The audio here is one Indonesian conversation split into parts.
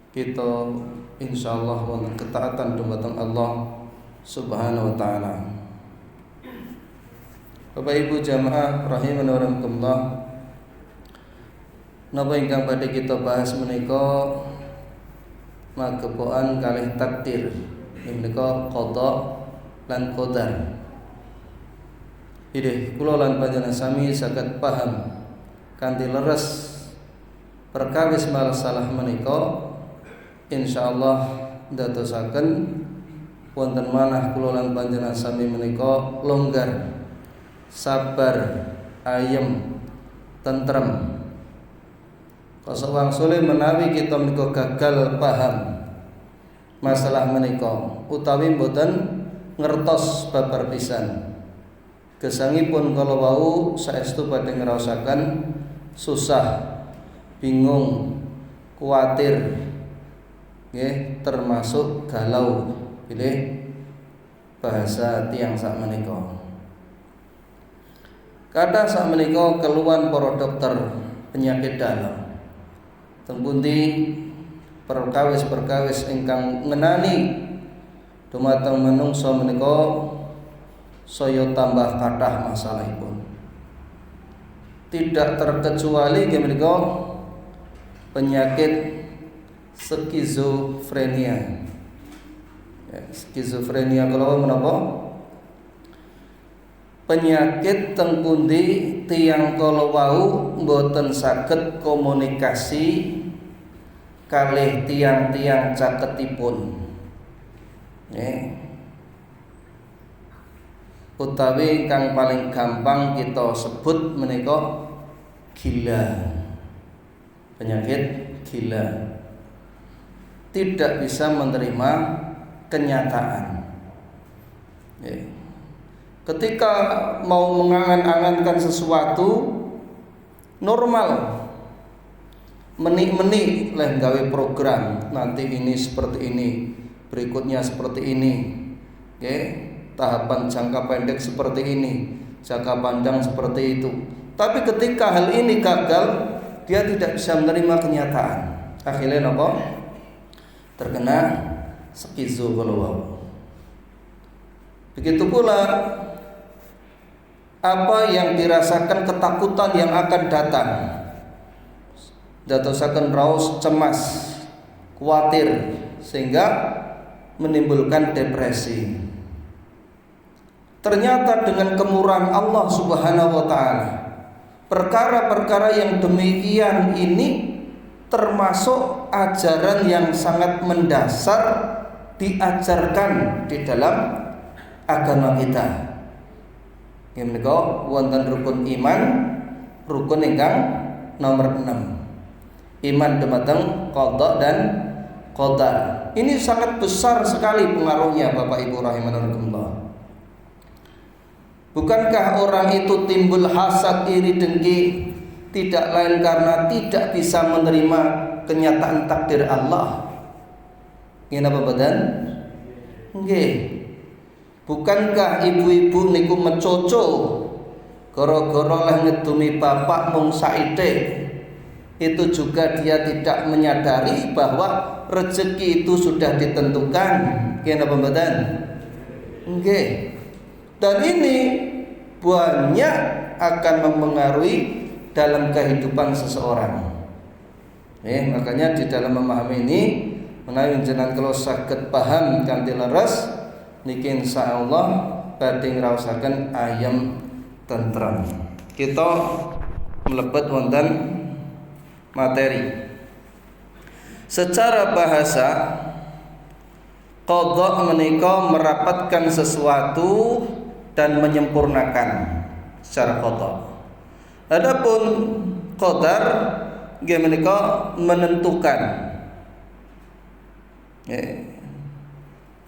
kita insyaallah wonten ketaatan dumateng Allah Subhanahu wa taala. Bapak Ibu jamaah rahimani wa rahimakumullah. Napa ingkang badhe kita bahas menika magepokan kalih takdir menika qada lan qadar. Idih kula lan panjenengan sami saged paham kanthi leres perkawis masalah menika insyaallah ndadosaken wonten manah kula lan panjenengan sami menika longgar, sabar, ayem, tentrem. Kasawangsule menawi kita menika gagal paham masalah menika utawi boten ngertos babar pisan, gesangipun kala wau saestu badhe ngraosaken susah, bingung, kuatir, nggih, termasuk galau. Pilih bahasa tiang sak menika. Kathah sak menika keluhan para dokter penyakit dalam. Teng pundi perkawis-perkawis ingkang ngenani dumateng menungsa menika saya tambah kathah masalahipun. Tidak terkecuali nggih menika penyakit skizofrenia. Skizofrenia kalau menapa? Penyakit teng pundi tiyang kala wau mboten saged komunikasi kalih tiyang-tiyang caketipun. Utawi kang paling gampang kita sebut menika gila. Penyakit gila. Tidak bisa menerima kenyataan. Ketika mau mengangan-angankan sesuatu normal, menik-menik leh gawe program, nanti ini seperti ini, berikutnya seperti ini, tahapan jangka pendek seperti ini, jangka panjang seperti itu. Tapi ketika hal ini gagal, dia tidak bisa menerima kenyataan. Akhirnya napa? Terkena skizofrenia. Begitu pula apa yang dirasakan ketakutan yang akan datang, dadosaken raos cemas, khawatir, sehingga menimbulkan depresi. Ternyata dengan kemurahan Allah Subhanahu wa taala, perkara-perkara yang demikian ini termasuk ajaran yang sangat mendasar diajarkan di dalam agama kita. Menika wonten rukun iman, rukun ingkang nomor 6. Iman dumateng qada dan qadar. Ini sangat besar sekali pengaruhnya Bapak Ibu rahimanallah. Bukankah orang itu timbul hasad, iri, dengki tidak lain karena tidak bisa menerima kenyataan takdir Allah? Nggih napa boten? Nggih. Bukankah ibu-ibu niku mecoco gara-gara leh ngedumi bapak mung saithik? Itu juga dia tidak menyadari bahwa rezeki itu sudah ditentukan. Nggih napa mboten? Nggih. Dan ini banyak akan mempengaruhi dalam kehidupan seseorang. Makanya di dalam memahami ini menawi jenengan kalau saged paham kanthi leres niki insyaallah badhe ngraosaken ayem tentrem. Kita mlebet wonten materi. Secara bahasa qadha menika merapatkan sesuatu dan menyempurnakan secara qadha. Adapun qadar nggih menika menentukan.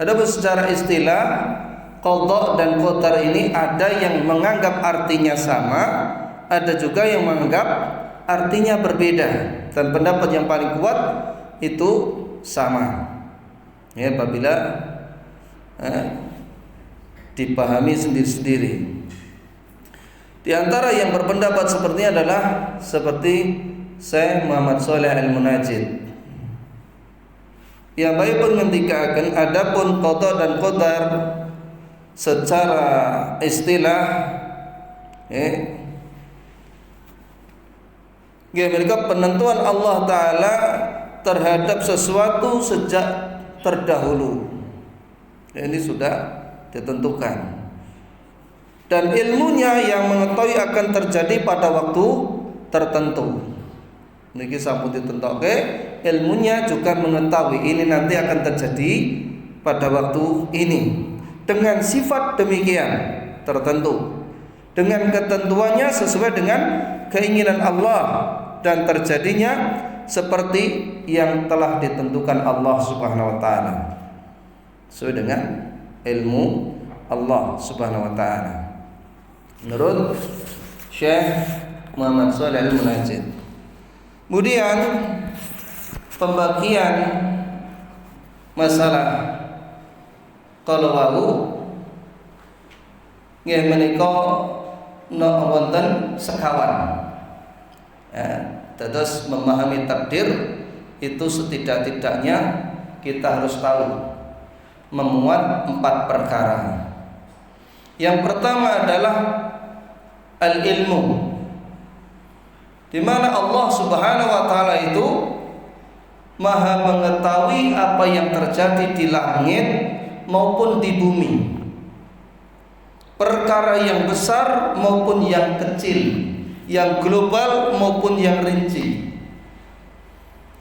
Adapun secara istilah qadha dan qadar ini ada yang menganggap artinya sama, ada juga yang menganggap artinya berbeda. Dan pendapat yang paling kuat itu sama. Apabila dipahami sendiri-sendiri. Di antara yang berpendapat seperti ini adalah seperti Syekh Muhammad Shalih Al-Munajjid. Yang baik pun ngendikaken adapun qada dan qadar secara istilah mereka penentuan Allah Ta'ala terhadap sesuatu sejak terdahulu. Ini sudah ditentukan. Dan ilmunya yang mengetahui akan terjadi pada waktu tertentu. Niki sampun ditentokke, ilmunya juga mengetahui ini nanti akan terjadi pada waktu ini. Dengan sifat demikian tertentu. Dengan ketentuannya sesuai dengan keinginan Allah dan terjadinya seperti yang telah ditentukan Allah Subhanahu wa taala. Sesuai dengan ilmu Allah Subhanahu wa taala. Menurut Syekh Muhammad Shalih Al-Munajjid. Kemudian pembagian masalah qalawau nggih menika wonten sekawan. Terus memahami takdir itu setidak-tidaknya kita harus tahu memuat 4 perkara. Yang pertama adalah al-ilmu, di mana Allah Subhanahu wa taala itu Maha mengetahui apa yang terjadi di langit maupun di bumi. Perkara yang besar maupun yang kecil, yang global maupun yang rinci.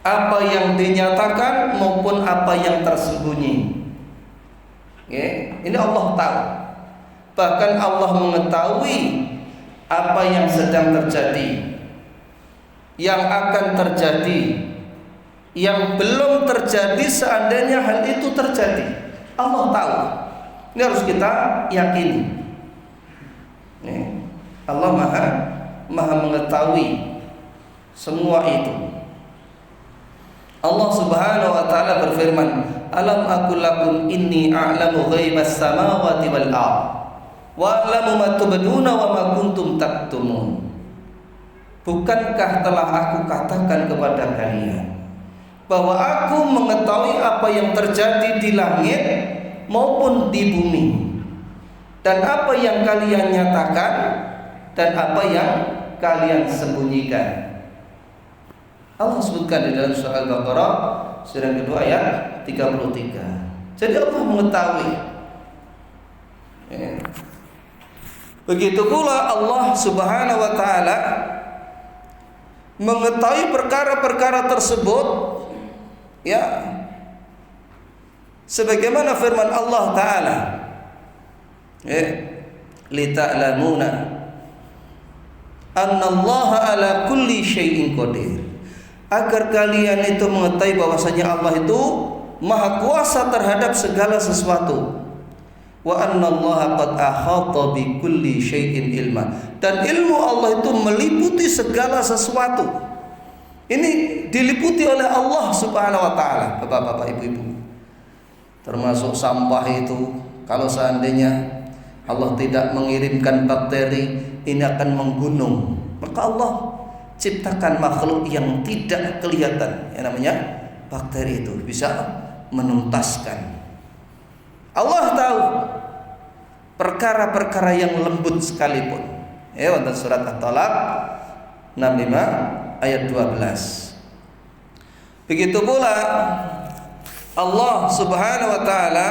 Apa yang dinyatakan maupun apa yang tersembunyi. Ini Allah tahu. Bahkan Allah mengetahui apa yang sedang terjadi, yang akan terjadi, yang belum terjadi seandainya hal itu terjadi. Allah tahu. Ini harus kita yakini. Allah Maha mengetahui semua itu. Allah Subhanahu wa taala berfirman, "Alam aqul lakum inni a'lamu ghaibas samawati wal ardh wa a'lamu ma tubduna wa ma kuntum taktumun." Bukankah telah aku katakan kepada kalian bahwa aku mengetahui apa yang terjadi di langit maupun di bumi, dan apa yang kalian nyatakan dan apa yang kalian sembunyikan. Allah sebutkan di dalam surah Al-Baqarah surah kedua ayat 33. Jadi Allah mengetahui. Begitu pula Allah Subhanahu wa taala mengetahui perkara-perkara tersebut, sebagaimana firman Allah taala, lita'lamuna annallaha ala kulli syai'in qadir, agar kalian itu mengetahui bahwasanya Allah itu maha kuasa terhadap segala sesuatu. Wa annallaha qad ahata bi kulli syai'in ilma, dan ilmu Allah itu meliputi segala sesuatu. Ini diliputi oleh Allah Subhanahu wa taala, Bapak-bapak, Ibu-ibu. Termasuk sampah itu, kalau seandainya Allah tidak mengirimkan bakteri, ini akan menggunung. Maka Allah ciptakan makhluk yang tidak kelihatan, yang namanya bakteri itu bisa menuntaskan. Allah tahu perkara-perkara yang lembut sekalipun. Wonten surat At-Talaq 65 ayat 12. Begitu pula Allah Subhanahu wa taala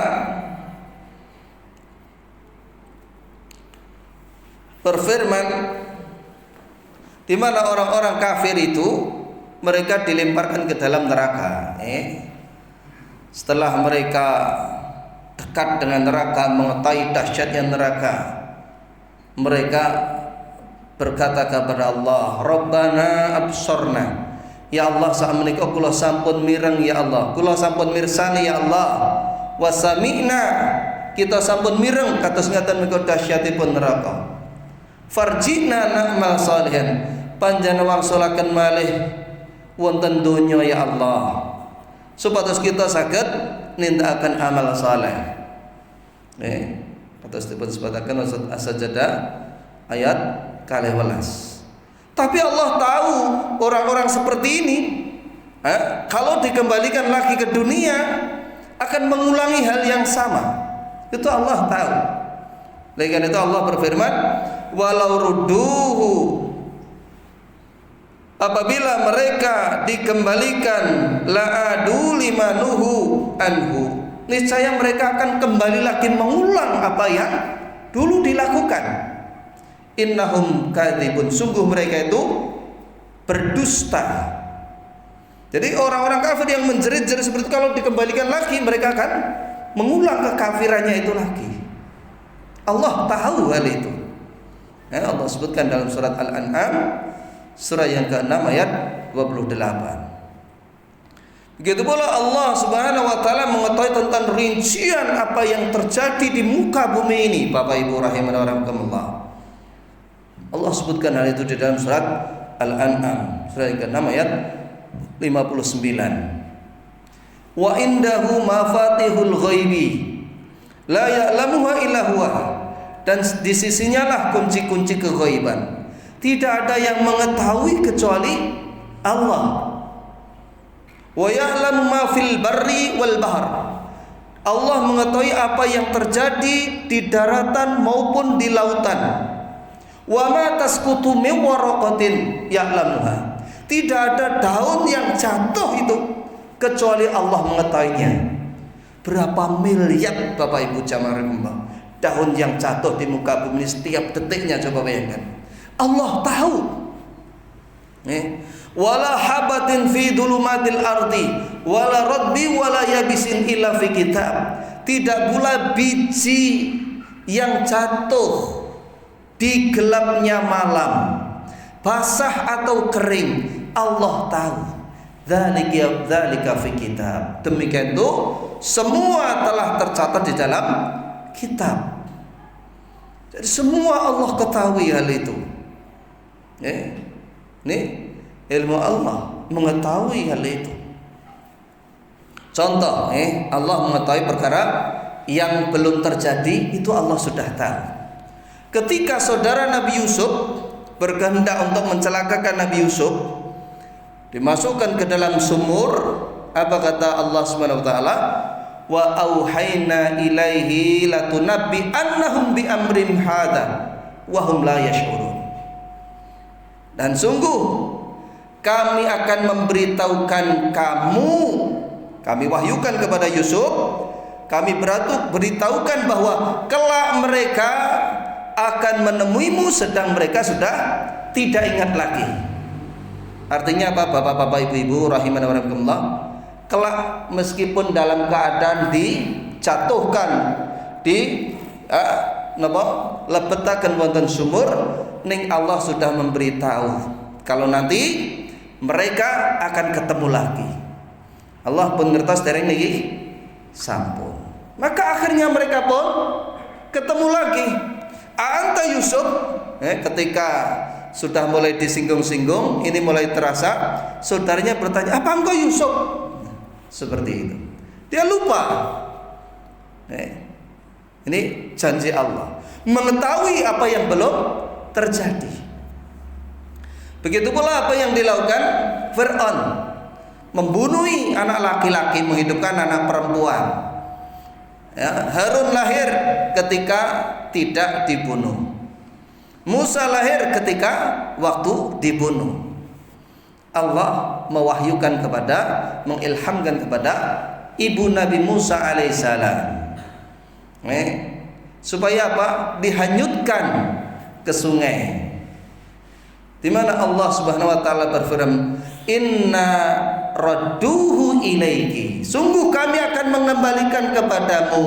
berfirman, di mana orang-orang kafir itu mereka dilemparkan ke dalam neraka. Setelah mereka dekat dengan neraka, mengetahui dahsyatnya neraka, mereka berkata kepada Allah, Rabbana absorna, ya Allah sakmenika kula sampun mireng ya Allah, kula sampun mirsani ya Allah, wasami'na, kita sampun mireng kados ngaten menika dahsyatipun neraka. Farjina na'mal salihan, panjenengan wangsulaken malih wonten donya ya Allah, supados kita saged nindakaken amal saleh. Atas dipun sebataken As-Sajdah ayat 12. Tapi Allah tahu orang-orang seperti ini Kalau dikembalikan lagi ke dunia akan mengulangi hal yang sama. Itu Allah tahu. Oleh karena itu Allah berfirman, walau rudduhu, apabila mereka dikembalikan, la'adu limanuhu anhu, niscaya mereka akan kembali lagi mengulang apa yang dulu dilakukan. Innahum kadzibun, sungguh mereka itu berdusta. Jadi orang-orang kafir yang menjerit-jerit seperti itu, kalau dikembalikan lagi mereka akan mengulang kekafirannya itu lagi. Allah tahu hal itu. Allah sebutkan dalam surat Al-An'am surah yang ke-6 ayat 28. Begitu pula Allah Subhanahu wa taala mengetahui tentang rincian apa yang terjadi di muka bumi ini, Bapak Ibu rahimana wa rahimakumullah. Allah sebutkan hal itu di dalam surat Al-An'am surah yang ke-6 ayat 59. Wa indahu mafatihul ghaibi la ya'lamuha illa huwa, dan di sisinya lah kunci-kunci keghaiban, tidak ada yang mengetahui kecuali Allah. Wa ya'lamu ma fil barri wal bahr, Allah mengetahui apa yang terjadi di daratan maupun di lautan. Wa ma tasqutu min waraqatin ya'lamuha, tidak ada daun yang jatuh itu kecuali Allah mengetahuinya. Berapa miliar Bapak Ibu jamaah daun yang jatuh di muka bumi setiap detiknya, coba bayangkan. Allah tahu. Wala habatin fi dhulumatil ardi wala radbi wala yabisin illa fi kitab, tidak pula biji yang jatuh di gelapnya malam, basah atau kering, Allah tahu. Dzalika fi kitab, demikian itu semua telah tercatat di dalam kitab. Jadi semua Allah ketahui hal itu. Ini ilmu Allah mengetahui hal itu. Contoh, Allah mengetahui perkara yang belum terjadi, itu Allah sudah tahu. Ketika saudara Nabi Yusuf berkehendak untuk mencelakakan Nabi Yusuf, dimasukkan ke dalam sumur, apa kata Allah Subhanahu wa taala? Wa auhayna ilaihi latunabbi annahum bi amrin hadza wa hum la yash'urun. Dan sungguh kami akan memberitahukan kamu, kami wahyukan kepada Yusuf, kami beritahukan bahwa kelak mereka akan menemuimu sedang mereka sudah tidak ingat lagi. Artinya apa Bapak-bapak Ibu-ibu rahimana wa rahimakumullah? Kelak meskipun dalam keadaan dijatuhkan, lebetaken wonten sumur, ning Allah sudah memberitahu kalau nanti mereka akan ketemu lagi. Allah pun ngertos dereng niki sampun. Maka akhirnya mereka pun ketemu lagi. Anta Yusuf, ketika sudah mulai disinggung-singgung, ini mulai terasa, saudaranya bertanya, apa engkau Yusuf? Seperti itu. Dia lupa. Ini janji Allah, mengetahui apa yang belum terjadi. Begitu pula apa yang dilakukan Fir'aun, membunuh anak laki-laki, menghidupkan anak perempuan. Harun lahir ketika tidak dibunuh. Musa lahir ketika waktu dibunuh. Allah mewahyukan mengilhamkan kepada ibu Nabi Musa alaihissalam, supaya apa? Dihanyutkan ke sungai. Di mana Allah Subhanahu wa taala berfirman, "Inna radduhu ilaiki." Sungguh kami akan mengembalikan kepadamu.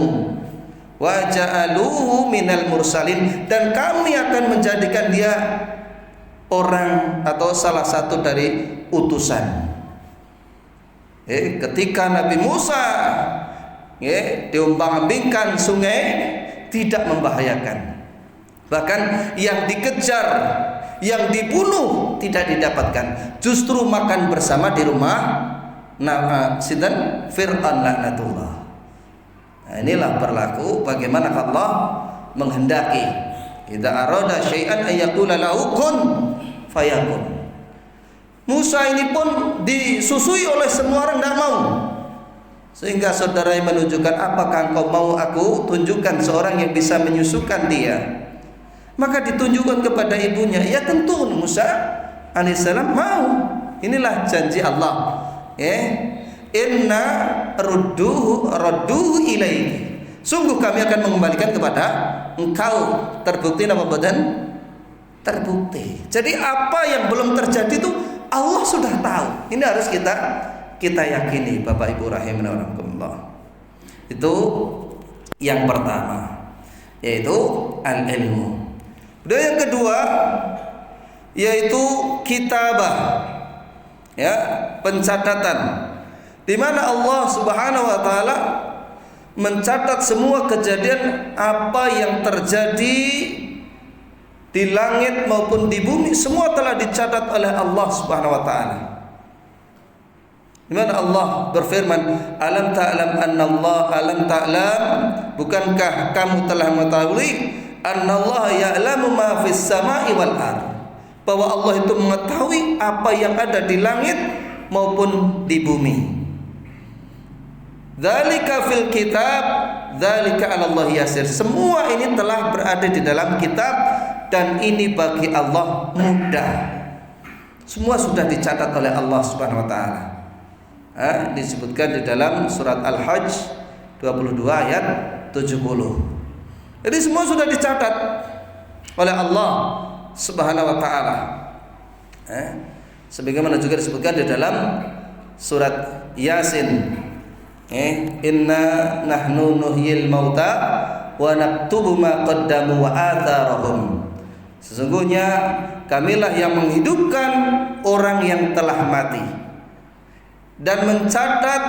Wa ja'aluhu minal mursalin, dan kami akan menjadikan dia orang atau salah satu dari utusan. Ketika Nabi Musa diombang-ambingkan sungai, tidak membahayakan. Bahkan yang dikejar, yang dibunuh tidak didapatkan, justru makan bersama di rumah sinten Fir'aun laknatullah. Nah, inilah berlaku bagaimana Allah menghendaki. Idza arada syai'an ayyaqula lahu kun fayakun. Musa ini pun disusui oleh semua orang, tidak mau. Sehingga saudara yang menunjukkan, apakah engkau mau aku tunjukkan seorang yang bisa menyusukan dia? Maka ditunjukkan kepada ibunya. Ya tentu Musa alaihissalam mau. Inilah janji Allah. Inna radduhu ilaiki. Sungguh kami akan mengembalikan kepada engkau. Terbukti apa badan? Terbukti. Jadi apa yang belum terjadi itu Allah sudah tahu. Ini harus kita yakini, Bapak Ibu rahimanallah. Itu yang pertama, yaitu al-ilmu. Dan yang kedua yaitu kitabah, ya, pencatatan, di mana Allah Subhanahu wa taala mencatat semua kejadian apa yang terjadi di langit maupun di bumi, semua telah dicatat oleh Allah Subhanahu wa taala. Di mana Allah berfirman, alam ta'lam bukankah kamu telah mengetahui annallaha ya'lamu ma fis sama'i wal ardh, bahwa Allah itu mengetahui apa yang ada di langit maupun di bumi. Dzalika fil kitab, dzalika 'ala Allah yasir. Semua ini telah berada di dalam kitab dan ini bagi Allah mudah. Semua sudah dicatat oleh Allah Subhanahu wa taala. Disebutkan di dalam surat Al-Hajj 22 ayat 70. Jadi semua sudah dicatat oleh Allah Subhanahu wa taala. Sebagaimana juga disebutkan di dalam surat Yasin. Inna nahnu nuhyil mauta wa naktubu ma qaddamu wa atharahum. Sesungguhnya kamilah yang menghidupkan orang yang telah mati dan mencatat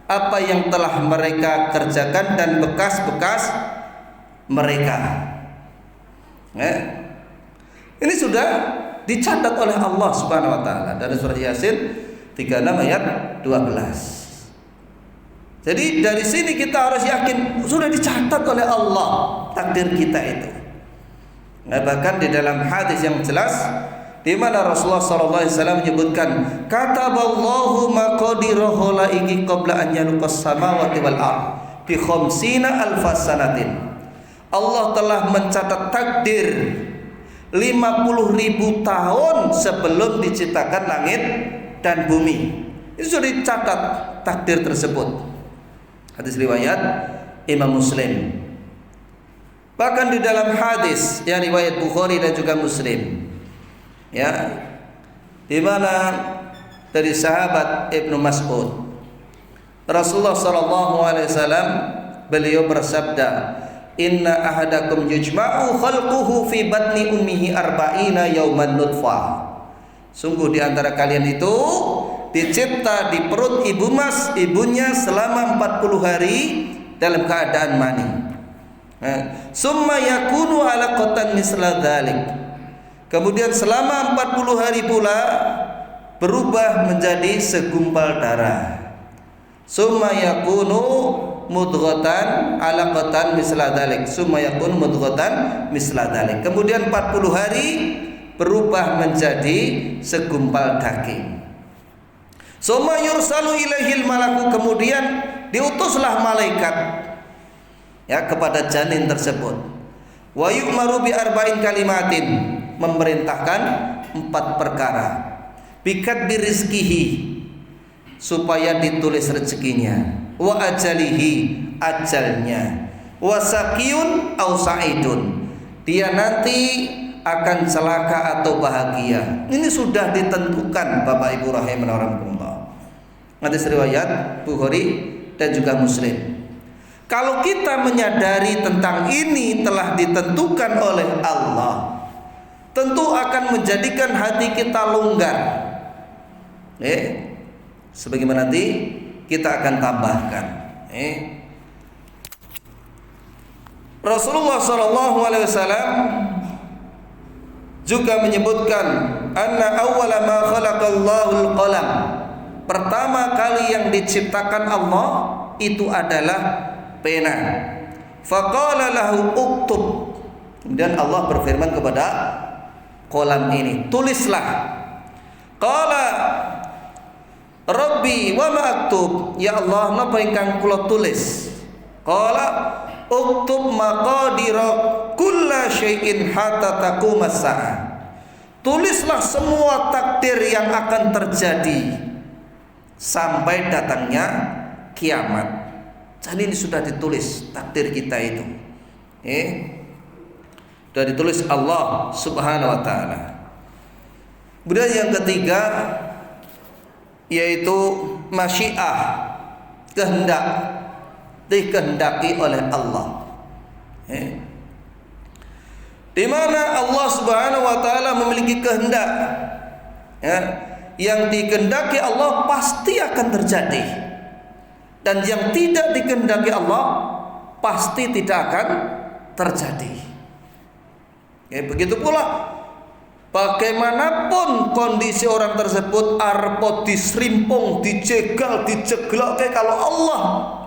apa yang telah mereka kerjakan dan bekas-bekas mereka. Ini sudah dicatat oleh Allah Subhanahu wa taala dari surah Yasin 36 ayat 12. Jadi dari sini kita harus yakin sudah dicatat oleh Allah takdir kita itu. Bahkan di dalam hadis yang jelas di mana Rasulullah sallallahu alaihi wasallam menyebutkan, kataballahu maqadirahu laiki qabla an yaluqas samawati wal ardh bi khamsina alfas sanatin. Allah telah mencatat takdir 50.000 tahun sebelum diciptakan langit dan bumi. Itu sudah dicatat takdir tersebut. Hadis riwayat Imam Muslim. Bahkan di dalam hadis yang riwayat Bukhari dan juga Muslim, ya, di mana dari sahabat Ibnu Mas'ud, Rasulullah sallallahu alaihi wasallam beliau bersabda, inna ahadakum yujma'u khalquhu fi batni ummihi arba'ina yawman nutfah. Sungguh di antara kalian itu dicipta di perut ibunya selama 40 hari dalam keadaan mani. Summa yakunu alaqatan misla dzalik. Kemudian selama 40 hari pula berubah menjadi segumpal darah. Summa yakunu mudghatan alaqatan misla dzalik. Summa yakunu mudghatan misla dzalik. Kemudian 40 hari berubah menjadi segumpal daging. Summa yursalu ilaihil malaku, kemudian diutuslah malaikat, ya, kepada janin tersebut. Wa yu'maru bi arba'in kalimatin, memerintahkan 4 perkara. Bikat birizkihi, supaya ditulis rezekinya. Wa ajalihi, ajalnya. Wa saqiyun aw sa'idun, dia nanti akan celaka atau bahagia. Ini sudah ditentukan, Bapak Ibu rahimanallah. Hadis riwayat Bukhari dan juga Muslim. Kalau kita menyadari tentang ini telah ditentukan oleh Allah, tentu akan menjadikan hati kita longgar. Sebagaimana nanti kita akan tambahkan. Rasulullah sallallahu alaihi wasallam juga menyebutkan, anna awwala ma khalaqallahu al-qalam. Pertama kali yang diciptakan Allah itu adalah pena. Faqala lahu uktub. Kemudian Allah berfirman kepada kolam ini, tulislah. Qala Rabbi wa ma aktub, ya Allah napa ingkang kula tulis? Qala uktub maqadira kulla syai'in hatta taqumas saah. Tulislah semua takdir yang akan terjadi sampai datangnya kiamat. Jadi ini sudah ditulis takdir kita itu. Sudah ditulis Allah Subhanahu wa taala. Kemudian yang ketiga yaitu masyiah, kehendak, dikehendaki oleh Allah. Di mana Allah Subhanahu wa taala memiliki kehendak, yang dikehendaki Allah pasti akan terjadi, dan yang tidak dikehendaki Allah pasti tidak akan terjadi. Begitu pula bagaimanapun kondisi orang tersebut, arep disrimpung, dijegal, dijeglok, kalau Allah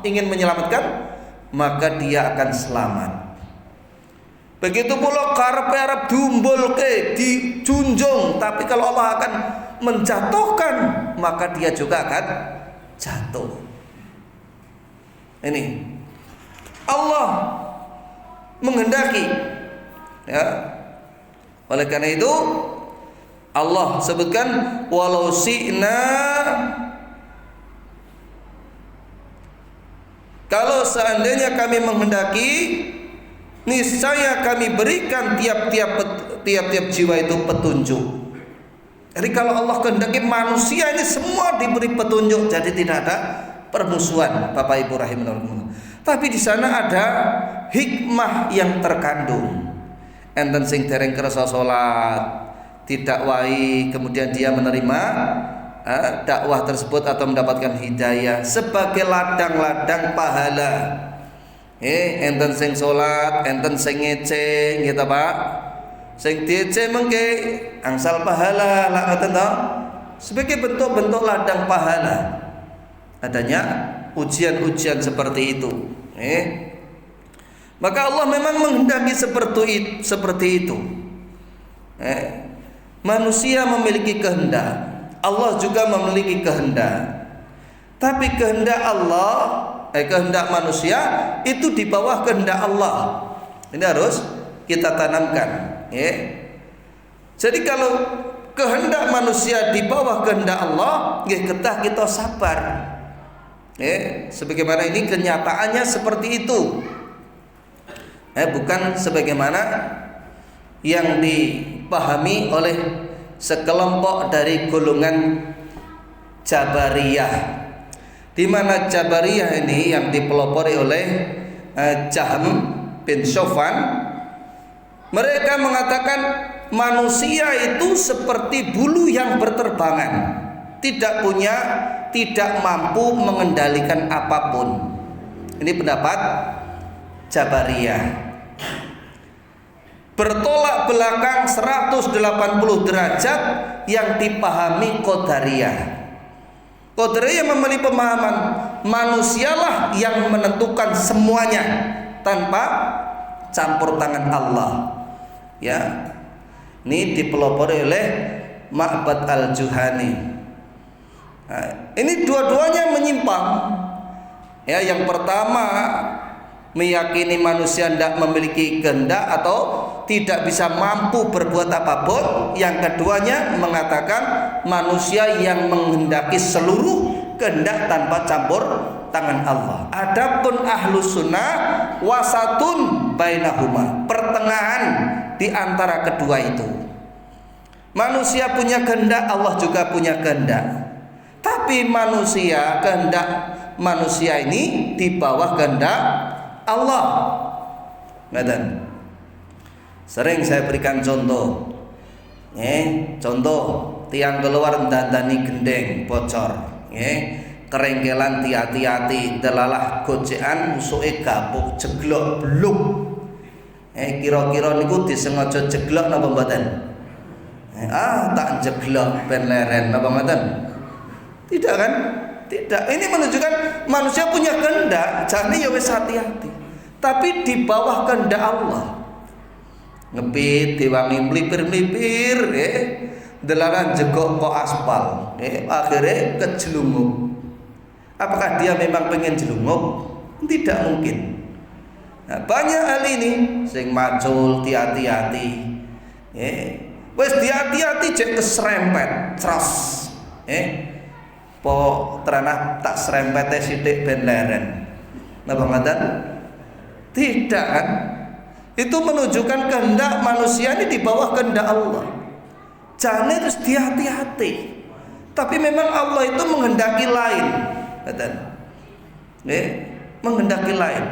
ingin menyelamatkan maka dia akan selamat. Begitu pula karepe arep diumbulke, dijunjung, tapi kalau Allah akan menjatuhkan maka dia juga akan jatuh. Ini Allah menghendaki, ya. Oleh karena itu Allah sebutkan walau si'na, kalau seandainya kami menghendaki, niscaya kami berikan tiap-tiap jiwa itu petunjuk. Jadi kalau Allah kehendaki manusia ini semua diberi petunjuk, jadi tidak ada permusuhan, Bapak Ibu rahimahullah. Tapi di sana ada hikmah yang terkandung. Enten sing dereng kersa salat, didakwai, kemudian dia menerima dakwah tersebut atau mendapatkan hidayah sebagai ladang-ladang pahala. Enten sing salat, enten sing ngece, gitu Pak. Sing diece mengke angsal pahala lah ngoten to. Sebagai bentuk-bentuk ladang pahala. Adanya ujian-ujian seperti itu. Maka Allah memang menghendaki seperti itu. Manusia memiliki kehendak, Allah juga memiliki kehendak. Tapi kehendak Allah, kehendak manusia itu di bawah kehendak Allah. Ini harus kita tanamkan. Jadi kalau kehendak manusia di bawah kehendak Allah, kita sabar. Sebagaimana ini kenyataannya seperti itu. Bukan sebagaimana yang dipahami oleh sekelompok dari golongan Jabariyah, di mana Jabariyah ini yang dipelopori oleh Jahm bin Sofwan. Mereka mengatakan manusia itu seperti bulu yang berterbangan, tidak mampu mengendalikan apapun. Ini pendapat Jabariyah. Bertolak belakang 180 derajat yang dipahami Qadariyah. Qadariyah memiliki pemahaman manusialah yang menentukan semuanya tanpa campur tangan Allah. Ya, ini dipelopori oleh Ma'bad al-Juhani. Nah, ini dua-duanya menyimpang. Ya, yang pertama meyakini manusia tidak memiliki kehendak atau tidak bisa mampu berbuat apapun. Yang keduanya mengatakan manusia yang menghendaki seluruh kehendak tanpa campur tangan Allah. Adapun ahlus sunnah wasatun bainahuma, pertengahan di antara kedua itu. Manusia punya kehendak, Allah juga punya kehendak. Tapi manusia, kehendak manusia ini di bawah kehendak Allah. Sering saya berikan contoh. Contoh tiang keluar dandani gendeng bocor, kerengkelan hati-hati delalah gojekan musuhe gapuk jeglok bluk. Kira-kira niku disengaja jeglok napa mboten? Tak jeglok ben leren napa mboten? Tidak kan? Tidak. Ini menunjukkan manusia punya kehendak, jane ya wis hati-hati. Tapi di bawah kehendak Allah. Ngepit diwangi melipir-melipir, delaran jegok kok aspal, akhirnya kejelunguk. Apakah dia memang pengen jelunguk? Tidak mungkin. Nah, banyak hal ini sing macul hati-hati. Wes hati-hati cek keserempet, tras. Po teranah tak serempete sithik ben leren. Napa ngaten? Tidak kan? Itu menunjukkan kehendak manusia ini di bawah kehendak Allah. Jangan harus hati-hati. Tapi memang Allah itu menghendaki lain. Menghendaki lain.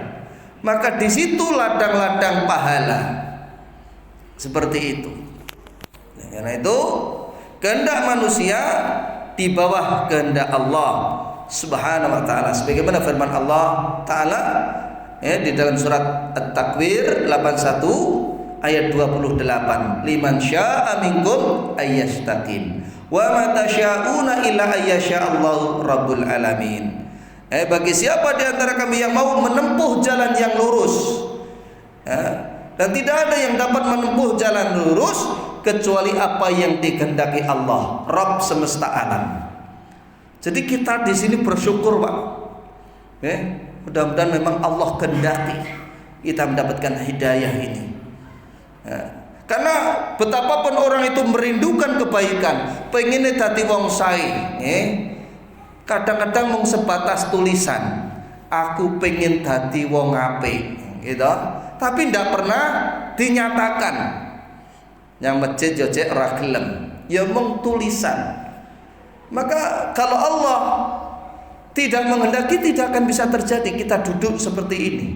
Maka di situ ladang-ladang pahala. Seperti itu. Karena itu kehendak manusia di bawah kehendak Allah Subhanahu wa taala. Sebagaimana firman Allah taala di dalam surat At-Takwir 81 ayat 28, liman syaa'a minkum ayyastaqim wa ma tasya'una illa ayyasha'allahu rabbul alamin. Bagi siapa di antara kami yang mau menempuh jalan yang lurus, dan tidak ada yang dapat menempuh jalan lurus kecuali apa yang dikehendaki Allah, Rabb semesta alam. Jadi kita di sini bersyukur, Pak. Mudah-mudahan memang Allah kehendaki kita mendapatkan hidayah ini. Karena betapapun orang itu merindukan kebaikan, pengennya dadi wong sae, kadang-kadang mung sebatas tulisan, aku pengen dadi wong apik, gitu. Tapi tidak pernah dinyatakan. Yang masjid jojek ora gelem, ya mung tulisan. Maka kalau Allah tidak menghendaki, tidak akan bisa terjadi kita duduk seperti ini.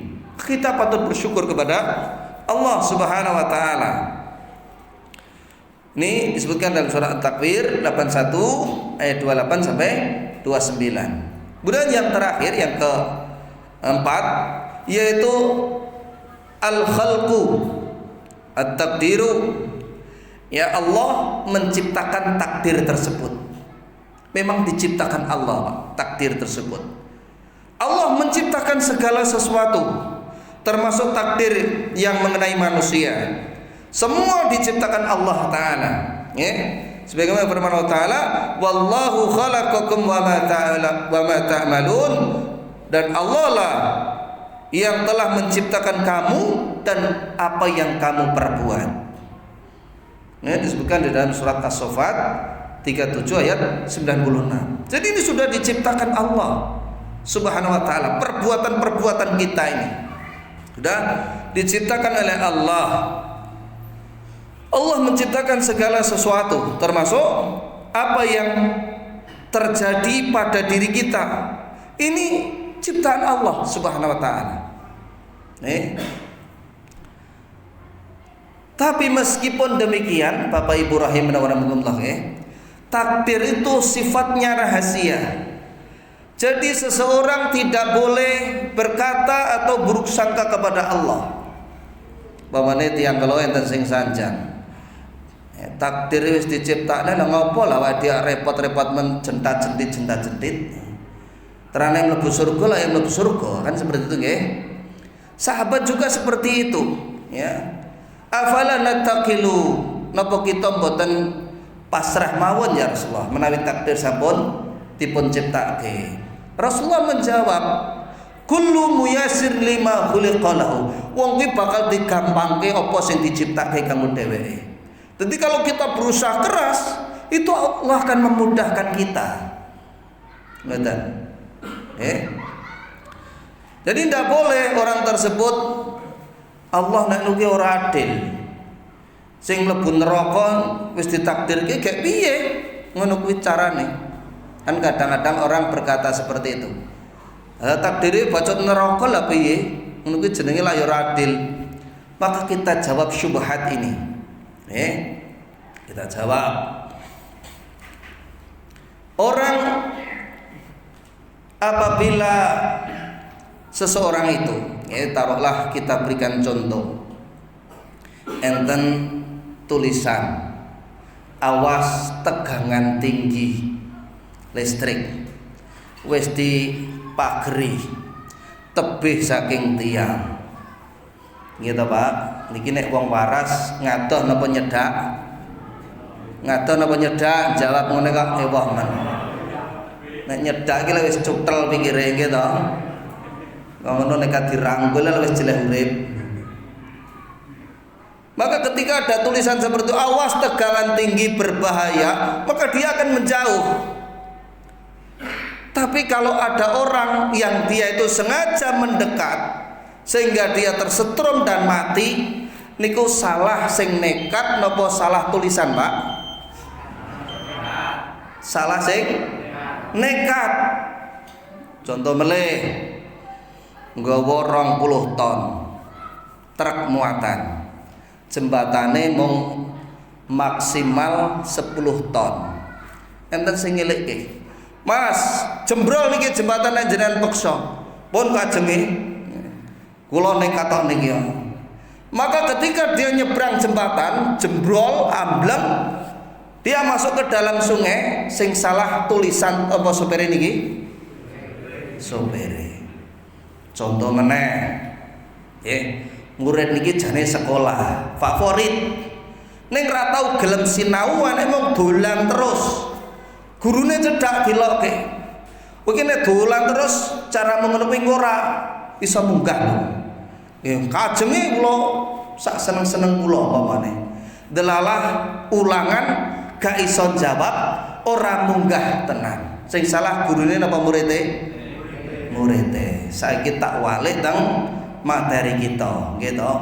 Kita patut bersyukur kepada Allah Subhanahu wa taala. Ini disebutkan dalam surah At-Takwir 81 ayat 28 sampai 29. Kemudian yang terakhir, yang keempat, yaitu al-khalqu at-taqdiru. Ya, Allah menciptakan takdir tersebut. Memang diciptakan Allah takdir tersebut. Allah menciptakan segala sesuatu, termasuk takdir yang mengenai manusia. Semua diciptakan Allah Ta'ala. Sebagaimana firman Allah Ta'ala, wallahu khalaqakum wa ma ta'malun. Dan Allah lah yang telah menciptakan kamu dan apa yang kamu perbuat. Disebutkan di dalam surat As-Saffat 37 ayat 96. Jadi ini sudah diciptakan Allah Subhanahu wa taala. Perbuatan-perbuatan kita ini sudah diciptakan oleh Allah. Allah menciptakan segala sesuatu, termasuk apa yang terjadi pada diri kita. Ini ciptaan Allah Subhanahu wa taala. Tapi meskipun demikian, Bapak Ibu rahimanallah, takdir itu sifatnya rahasia. Jadi seseorang tidak boleh berkata atau buruk sangka kepada Allah. Bapakne tiyang kula enten sing sanjang. Takdir wis diciptakne lha ngopo lah awake dia repot-repot menjentat-jentit. Terane mlebu surga lah yang mlebu surga, kan seperti itu nggih. Sahabat juga seperti itu, ya. Afala nataqilu, napa kita mboten pasrah mawon ya Rasulullah menawi takdir sampun dipun ciptake. Rasulullah menjawab, kullu muyassir lima khuliqa lahu. Wong kuwi bakal digampangke apa sing diciptake kanggo dheweke. Jadi kalau kita berusaha keras, itu Allah akan memudahkan kita. Ngoten. Jadi tidak boleh orang tersebut Allah nek nuki ora adil. Sing mlebu neraka wis ditakdirke gek piye? Ngono kuwi carane. Kan kadang-kadang orang berkata seperti itu. Takdire bacot neraka lah piye? Ngono kuwi jenenge lah ya ora adil. Maka kita jawab syubhat ini. Kita jawab. Orang apabila seseorang itu, taruhlah kita berikan contoh, enten tulisan, awas tegangan tinggi listrik, wis dipageri tebih saking tiang, gitu Pak. Niki nek wong waras ngadoh napa nyedak, Ngadon apa nyedak? Jawab ngono kok ewah men. Nek nyedak iki wis cutel pikire nggih to. Kok ngono nek dirangkul wis jelek urip. Maka ketika ada tulisan seperti itu, awas tegangan tinggi berbahaya, maka dia akan menjauh. Tapi kalau ada orang yang dia itu sengaja mendekat sehingga dia tersetrum dan mati, niku salah sing nekat nopo salah tulisan, Pak? Salah sing nekat. Contoh meleh, nggawa 20 ton truk muatan, jembatane mung maksimal 10 ton. Enten sing ngelikke, Mas, jembrol niki jembatan jenengan peksa. Pun kajenge kula nekat tok niki. Maka ketika dia nyebrang jembatan, jembrol, ambleng, dia masuk ke dalam sungai, sing salah tulisan apa sopere niki? Sopere. Contoh meneh. Murid niki jane sekolah favorit. Ning ra tau gelem sinau, nek mung dolan terus. Gurune cedak dilokke. Kowe nek dolan terus cara mengono kuwi ora iso munggah. Ya kajenge kula sak seneng-seneng kula umpamane. Delalah ulangan gak iso jawab, ora munggah tenan. Sing salah gurune napa murite? Murite. Saiki tak walik teng materi kita, gitu.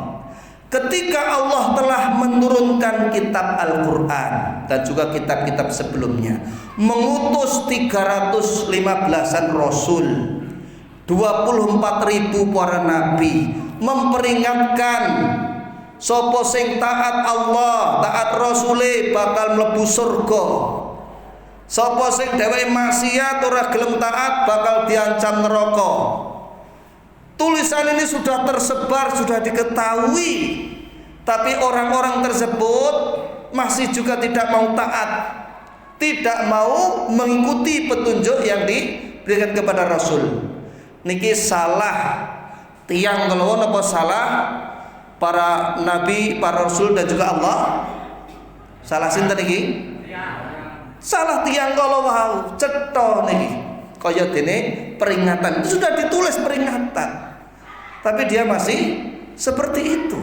Ketika Allah telah menurunkan kitab Al-Quran dan juga kitab-kitab sebelumnya, mengutus 315-an Rasul, 24.000 para Nabi, memperingatkan sapa sing taat Allah, taat Rasule bakal mlebu surga. Sapa sing dheweke maksiat ora gelem taat bakal diancam neraka. Tulisan ini sudah tersebar, sudah diketahui, tapi orang-orang tersebut masih juga tidak mau taat, tidak mau mengikuti petunjuk yang diberikan kepada Rasul. Niki salah tiang kelawon apa salah para nabi, para rasul dan juga Allah? Salah sinten niki? Salah tiang kelawon cetha niki. Kaya dene peringatan, itu sudah ditulis peringatan. Tapi dia masih seperti itu.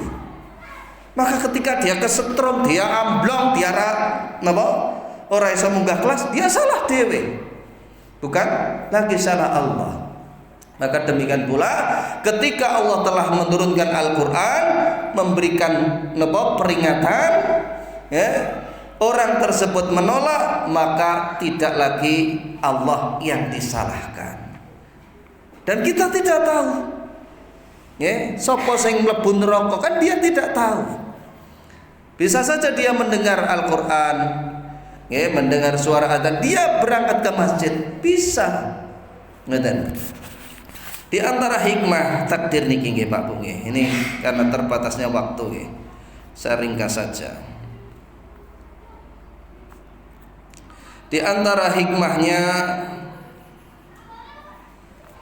Maka ketika dia kesetrum, dia amblong, dia ora iso munggah kelas, dia salah dewe. Bukan lagi salah Allah. Maka demikian pula ketika Allah telah menurunkan Al-Qur'an, memberikan peringatan, ya, orang tersebut menolak, maka tidak lagi Allah yang disalahkan. Dan kita tidak tahu. Ya, sapa sing mlebu neraka kan dia tidak tahu. Bisa saja dia mendengar Al-Qur'an, ya, mendengar suara adzan, dia berangkat ke masjid, bisa. Ngoten. Di antara hikmah takdir niki nggih Pak Bu nggih. Ini karena terbatasnya waktu nggih. Saya ringkas saja. Di antara hikmahnya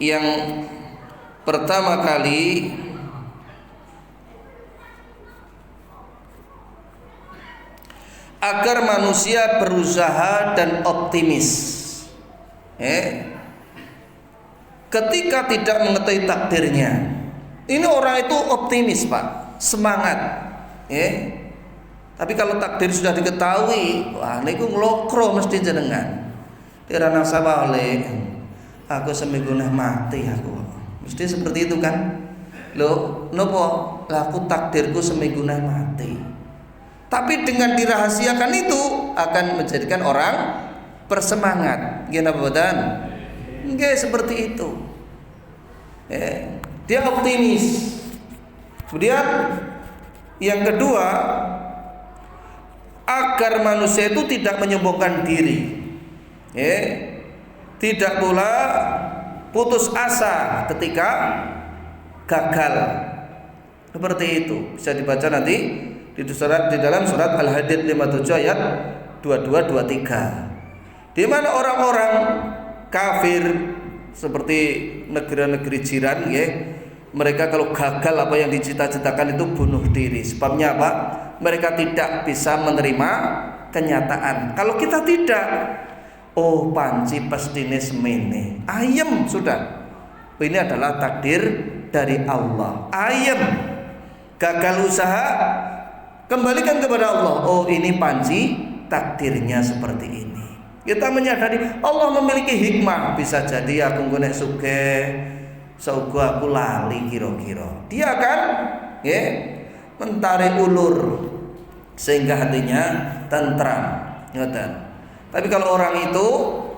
yang pertama kali, agar manusia berusaha dan optimis. Ketika tidak mengetahui takdirnya, ini orang itu optimis Pak, semangat. Tapi kalau takdir sudah diketahui, wah niku nglokro mesti jenengan. Tirana sawah oleh aku seminggu mati aku. Mesti seperti itu kan? Loh, nopo? Aku takdirku seminggu mati. Tapi dengan dirahasiakan itu akan menjadikan orang bersemangat. Gimana badan? Nggak seperti itu. Dia optimis. Kemudian yang kedua, agar manusia itu tidak menyombongkan diri, tidak pula putus asa ketika gagal. Seperti itu bisa dibaca nanti di dalam surat Al-Hadid 57 ayat 22-23, di mana orang-orang kafir seperti negeri-negeri jiran, mereka kalau gagal apa yang dicita-citakan itu bunuh diri. Sebabnya apa? Mereka tidak bisa menerima kenyataan. Kalau kita tidak, oh panci pestine semene, ayem sudah. Ini adalah takdir dari Allah. Ayem, gagal usaha, kembalikan kepada Allah. Oh ini panci takdirnya seperti ini. Kita menyadari Allah memiliki hikmah. Bisa jadi aku nek sugih, saugo aku lali kira-kira. Dia akan mentarik ulur sehingga hatinya tentram. Tapi kalau orang itu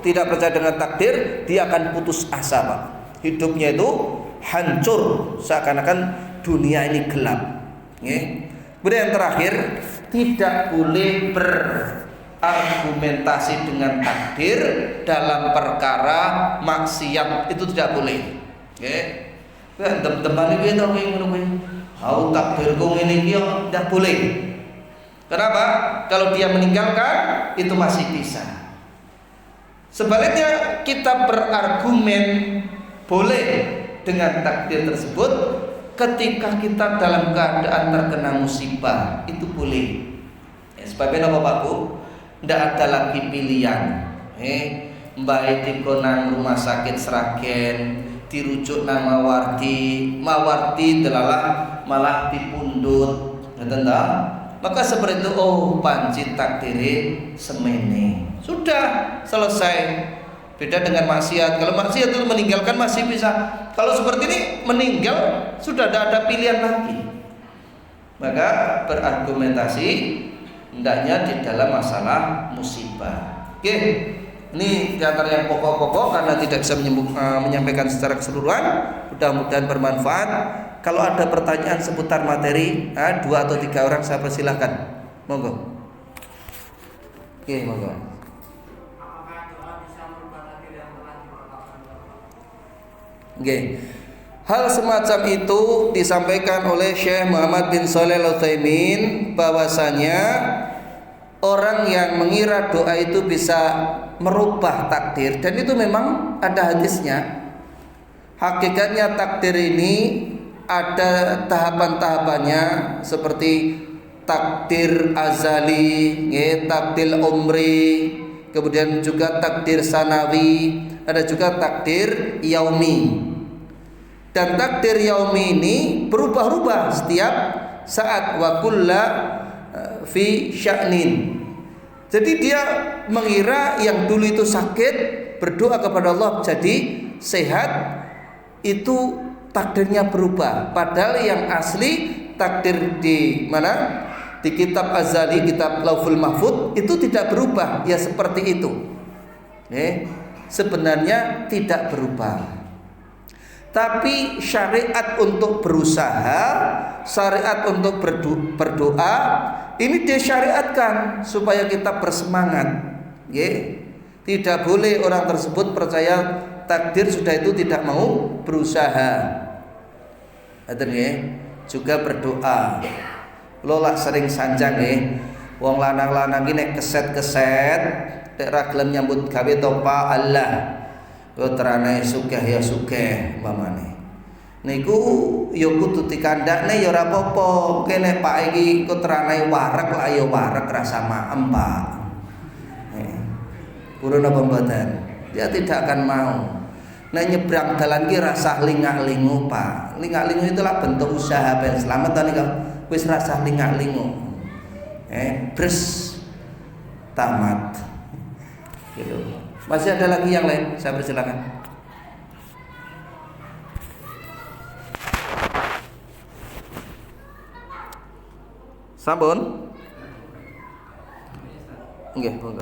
tidak percaya dengan takdir, dia akan putus asa, Pak. Hidupnya itu hancur, seakan-akan dunia ini gelap. Kemudian yang terakhir, tidak boleh berargumentasi dengan takdir dalam perkara maksiat, itu tidak boleh. Teman-teman iki to ngono kuwi. Aku takdirku ngene iki tidak boleh. Kenapa? Kalau dia meninggalkan itu masih bisa. Sebaliknya kita berargumen boleh dengan takdir tersebut ketika kita dalam keadaan terkena musibah, itu boleh. Sebabnya apa Pak Bu? Tidak ada lagi pilihan. Mbak Eti nang rumah sakit Sragen, dirujuk nang Mawarti delalah malah dipundhut. Ngeten ta? Maka seperti itu, oh panci takdire semene. Sudah selesai. Beda dengan maksiat. Kalau maksiat itu meninggalkan masih bisa. Kalau seperti ini meninggal sudah tidak ada pilihan lagi. Maka berargumentasi hendaknya di dalam masalah musibah. Oke, ini diantara yang pokok-pokok karena tidak bisa menyampaikan secara keseluruhan. Mudah-mudahan bermanfaat. Kalau ada pertanyaan seputar materi, 2 atau 3 orang saya persilahkan. Monggo. Oke, monggo. Okay. Hal semacam itu disampaikan oleh Syekh Muhammad bin Shalih Al-Utsaimin, bahwasanya orang yang mengira doa itu bisa merubah takdir, dan itu memang ada hadisnya. Hakikatnya takdir ini ada tahapan-tahapannya, seperti takdir azali, takdir umri, kemudian juga takdir sanawi, ada juga takdir yaumi. Dan takdir yaumi ini berubah-ubah setiap saat, wa kulla fi sya'nin. Jadi dia mengira yang dulu itu sakit, berdoa kepada Allah jadi sehat, itu takdirnya berubah. Padahal yang asli takdir di mana? Di kitab azali, kitab Lauhul Mahfuz itu tidak berubah. Ya seperti itu. Sebenarnya tidak berubah. Tapi syariat untuk berusaha, syariat untuk berdoa, ini disyariatkan supaya kita bersemangat. Tidak boleh orang tersebut percaya takdir sudah itu tidak mau berusaha. Juga berdoa. Lo lah sering sanjang wong lanang-lanang ini keset-keset nek ra gelem nyambut gawe topa Allah. Yo terane sugih ya sugih umpamane. Niku yo kudu dikandakne ya ora apa-apa. Kene Pak iki kok terane wareg lah ya wareg rasa maem, Pak. Purun apa mboten? Dia tidak akan mau. Nek nyebrang dalan ki rasa lingak-lingu, Pak. Lingak-lingu itulah bentuk usaha ben selamatan iki. Wis rasa lingak-lingu. Bres tamat. Gitu. Masih ada lagi yang lain? Saya persilakan. Sampun? Nggih, monggo.